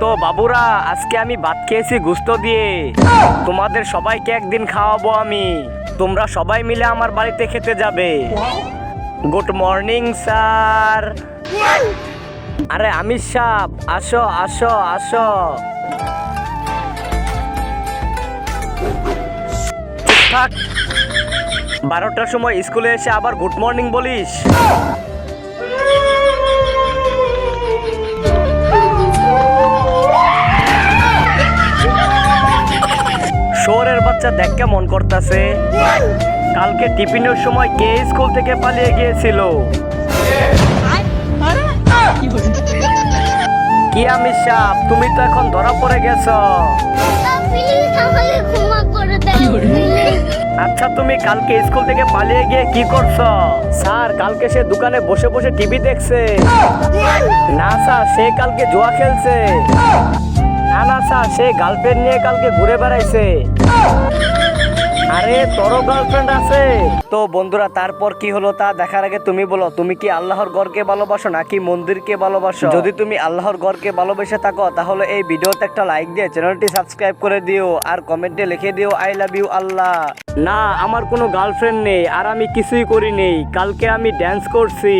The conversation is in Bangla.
তো বাবুরা, আজকে আমি ভাত খেয়েছি গুস্ত দিয়ে। তোমাদের সবাইকে একদিন খাওয়াবো আমি। তোমরা সবাই মিলে আমার বাড়িতে খেতে যাবে। Good morning sir. আরে আমির সাহেব, আসো আসো আসো। চুপ থাক। 12টার সময় স্কুলে এসে আবার গুড মর্নিং বলিস? শহরের বাচ্চা দেখ কেমন করতেছে। কালকে টিফিনের সময় কে স্কুল থেকে পালিয়ে গিয়েছিল? কি আমির সাহেব, তুমি তো এখন ধরা পড়ে গেছো। আচ্ছা, তুমি কালকে স্কুল থেকে পালিয়ে গিয়ে কি করছো? স্যার, কালকে সে দোকানে বসে বসে টিভি দেখছে। না স্যার, সে কালকে জুয়া খেলছে। না না স্যার, সে গার্লফ্রেন্ড নিয়ে কালকে ঘুরে বেড়াইছে। আরে তোরও গার্লফ্রেন্ড আছে? তো বন্ধুরা, তারপর কি হলো তা দেখার আগে তুমি বলো, তুমি কি আল্লাহর ঘরকে ভালোবাসো নাকি মন্দিরকে ভালোবাসো? যদি তুমি আল্লাহর ঘরকে ভালোবেসে থাকো তাহলে এই ভিডিওতে একটা লাইক দিয়ে চ্যানেলটি সাবস্ক্রাইব করে দিও আর কমেন্টে লিখে দিও আই লাভ ইউ আল্লাহ। না, আমার কোনো গার্লফ্রেন্ড নেই আর আমি কিছুই করি নেই। কালকে আমি ড্যান্স করছি।